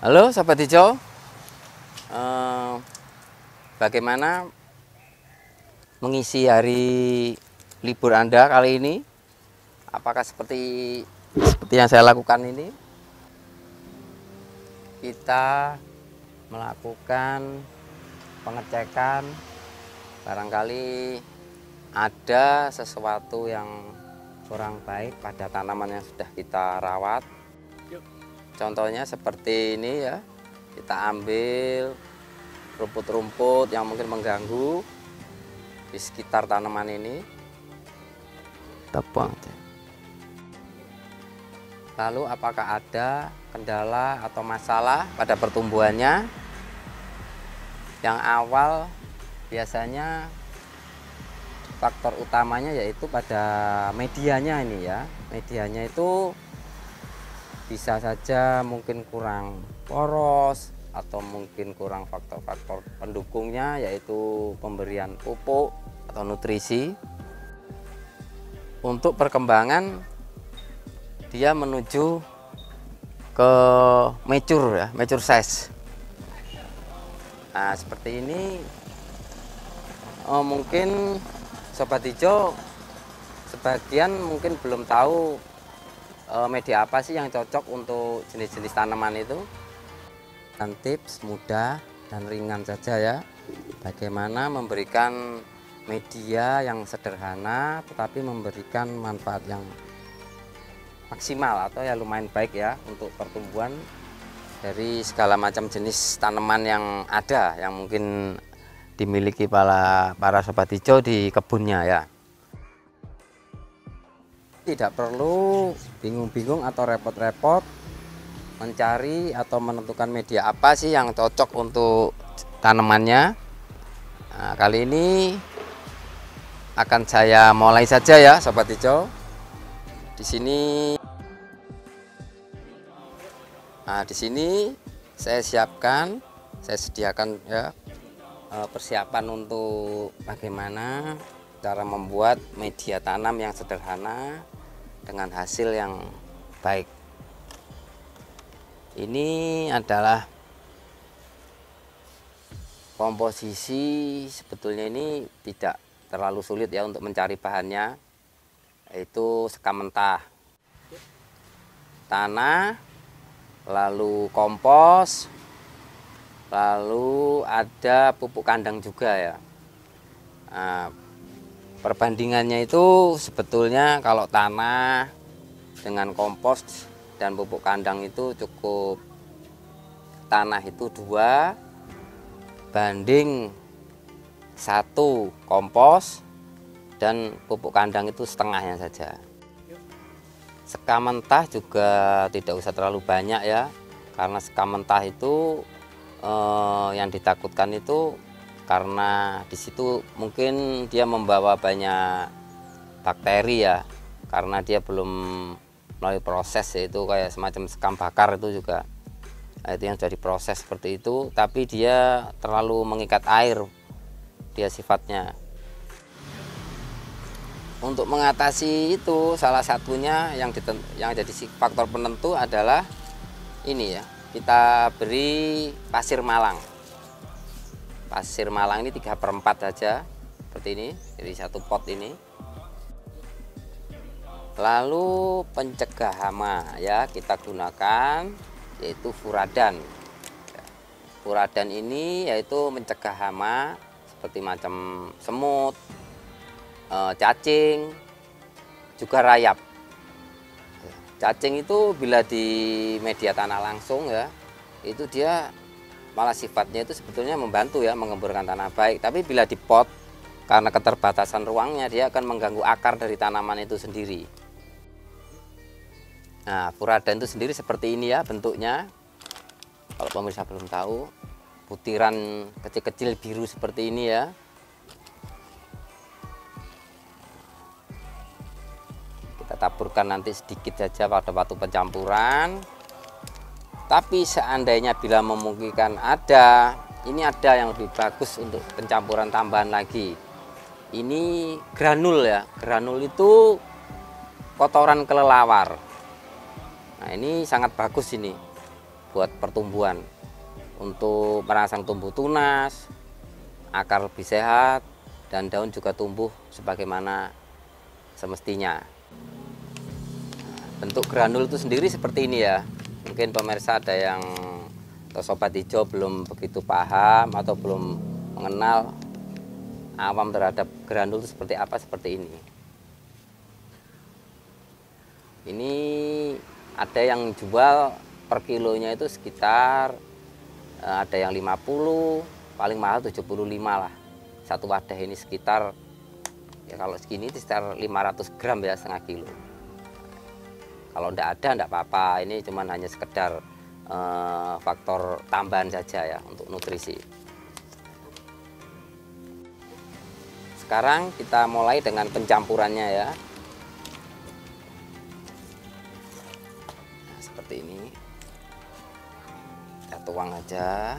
Halo Sobat Hijau, bagaimana mengisi hari libur Anda kali ini? Apakah seperti yang saya lakukan ini? Kita melakukan pengecekan, barangkali ada sesuatu yang kurang baik pada tanaman yang sudah kita rawat. Contohnya seperti ini ya, kita ambil rumput-rumput yang mungkin mengganggu di sekitar tanaman ini, kita buang. Lalu apakah ada kendala atau masalah pada pertumbuhannya? Yang awal biasanya faktor utamanya yaitu pada medianya ini ya. Medianya itu bisa saja mungkin kurang poros atau mungkin kurang faktor-faktor pendukungnya, yaitu pemberian pupuk atau nutrisi. Untuk perkembangan dia menuju ke mature ya, mature size. Nah, seperti ini mungkin Sobat Hijau sebagian mungkin belum tahu media apa sih yang cocok untuk jenis-jenis tanaman itu. Dan tips mudah dan ringan saja ya, bagaimana memberikan media yang sederhana tetapi memberikan manfaat yang maksimal atau ya lumayan baik ya untuk pertumbuhan dari segala macam jenis tanaman yang ada, yang mungkin dimiliki para Sobat Hijau di kebunnya ya. Tidak perlu bingung-bingung atau repot-repot mencari atau menentukan media apa sih yang cocok untuk tanamannya. Nah, kali ini akan saya mulai saja ya Sobat Hijau. Di sini saya sediakan ya persiapan untuk bagaimana cara membuat media tanam yang sederhana dengan hasil yang baik. Ini adalah komposisi, sebetulnya ini tidak terlalu sulit ya untuk mencari bahannya, yaitu sekam mentah, tanah, lalu kompos, lalu ada pupuk kandang juga ya. Nah, perbandingannya itu sebetulnya kalau tanah dengan kompos dan pupuk kandang itu cukup, tanah itu 2 banding 1 kompos, dan pupuk kandang itu setengahnya saja. Sekam mentah juga tidak usah terlalu banyak ya, karena sekam mentah itu yang ditakutkan itu karena di situ mungkin dia membawa banyak bakteri ya, karena dia belum melalui proses, yaitu kayak semacam sekam bakar itu juga. Nah, itu yang sudah diproses seperti itu, tapi dia terlalu mengikat air dia sifatnya. Untuk mengatasi itu salah satunya yang jadi faktor penentu adalah ini ya, kita beri pasir malang. Pasir malang ini 3/4 saja seperti ini, jadi 1 pot ini. Lalu pencegah hama ya, kita gunakan yaitu furadan. Furadan ini yaitu mencegah hama seperti macam semut, cacing, juga rayap. Cacing itu bila di media tanah langsung ya, itu dia malah sifatnya itu sebetulnya membantu ya, mengemburkan tanah baik. Tapi bila di pot, karena keterbatasan ruangnya, dia akan mengganggu akar dari tanaman itu sendiri. Nah, furadan itu sendiri seperti ini ya bentuknya. Kalau pemirsa belum tahu, butiran kecil-kecil biru seperti ini ya. Kita taburkan nanti sedikit saja pada waktu pencampuran. Tapi seandainya bila memungkinkan ini ada yang lebih bagus untuk pencampuran tambahan lagi. Ini granul ya, granul itu kotoran kelelawar. Nah, ini sangat bagus ini. buat pertumbuhan, untuk merangsang tumbuh tunas, akar lebih sehat, dan daun juga tumbuh sebagaimana semestinya. Bentuk granul itu sendiri seperti ini ya. Mungkin pemirsa ada yang atau sobat hijau belum begitu paham atau belum mengenal awam terhadap granul itu seperti apa, seperti ini. Ini ada yang jual per kilonya itu sekitar ada yang 50, paling mahal 75 lah. Satu wadah ini sekitar, ya kalau segini sekitar 500 gram ya, setengah kilo. Kalau enggak ada enggak apa-apa, ini cuman hanya sekedar faktor tambahan saja ya untuk nutrisi. Sekarang kita mulai dengan pencampurannya ya. Nah, seperti ini. Kita tuang aja.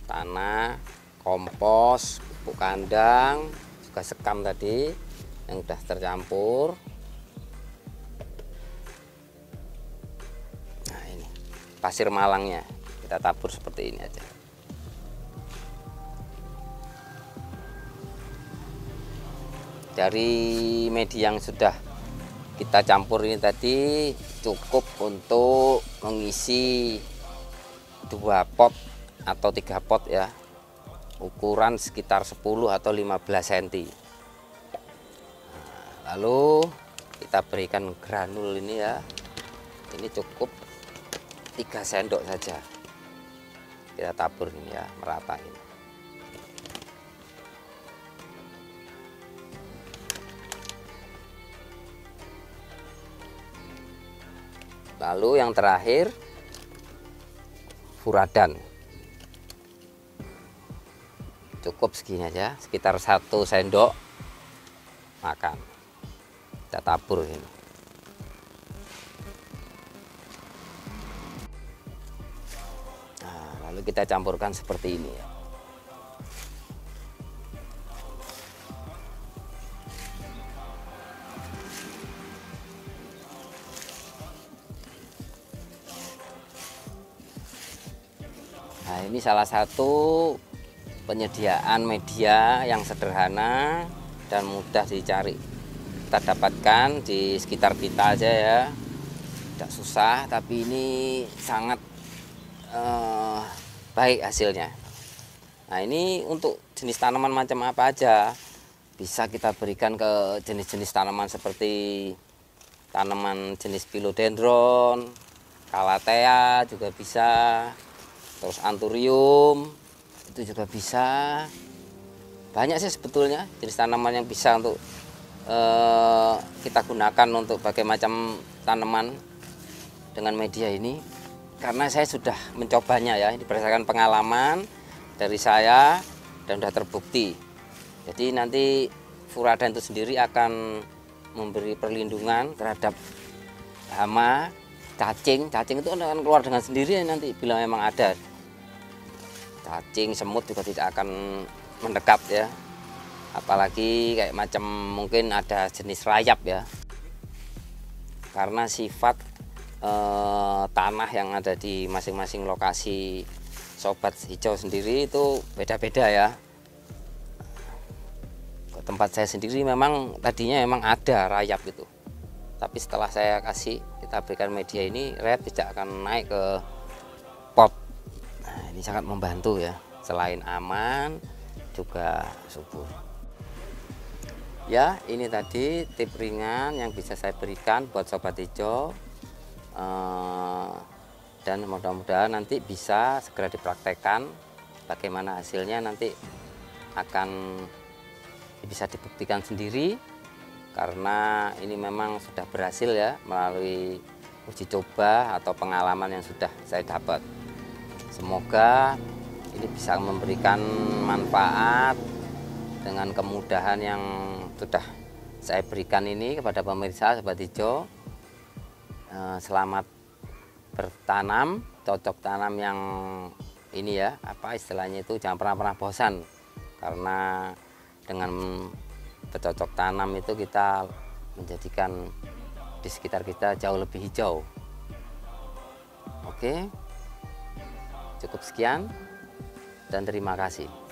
Tanah, kompos, pupuk kandang, juga sekam tadi yang sudah tercampur. Nah, ini pasir malangnya kita tabur seperti ini aja. Dari media yang sudah kita campur ini tadi cukup untuk mengisi 2 pot atau 3 pot ya, ukuran sekitar 10 atau 15 cm. Lalu kita berikan granul ini ya, ini cukup 3 sendok saja, kita tabur ini ya, merata ini. Lalu yang terakhir furadan, cukup segini aja, sekitar 1 sendok makan, kita tabur ini. Nah, lalu kita campurkan seperti ini ya. Nah, ini salah satu penyediaan media yang sederhana dan mudah dicari. Kita dapatkan di sekitar kita aja ya, tidak susah, tapi ini sangat baik hasilnya. Nah, ini untuk jenis tanaman macam apa aja bisa kita berikan ke jenis-jenis tanaman seperti tanaman jenis philodendron, calathea juga bisa, terus anthurium itu juga bisa. Banyak sih sebetulnya jenis tanaman yang bisa untuk kita gunakan untuk berbagai macam tanaman dengan media ini, karena saya sudah mencobanya ya, ini berdasarkan pengalaman dari saya dan sudah terbukti. Jadi nanti furadan itu sendiri akan memberi perlindungan terhadap hama, cacing itu akan keluar dengan sendiri nanti bila memang ada. Cacing, semut juga tidak akan mendekat ya, apalagi kayak macam mungkin ada jenis rayap ya, karena sifat tanah yang ada di masing-masing lokasi sobat hijau sendiri itu beda-beda ya. Ke tempat saya sendiri memang tadinya memang ada rayap gitu, tapi setelah saya kasih, kita berikan media ini, rayap tidak akan naik ke pot. Nah, ini sangat membantu ya, selain aman juga subur. Ya, ini tadi tip ringan yang bisa saya berikan buat sobat hijau, dan mudah-mudahan nanti bisa segera dipraktekkan. Bagaimana hasilnya nanti akan bisa dibuktikan sendiri, karena ini memang sudah berhasil ya melalui uji coba atau pengalaman yang sudah saya dapat. Semoga ini bisa memberikan manfaat dengan kemudahan yang sudah saya berikan ini kepada pemirsa sobat hijau. Selamat bertanam, cocok tanam yang ini ya, apa istilahnya itu, jangan pernah bosan, karena dengan bercocok tanam itu kita menjadikan di sekitar kita jauh lebih hijau. Oke, cukup sekian dan terima kasih.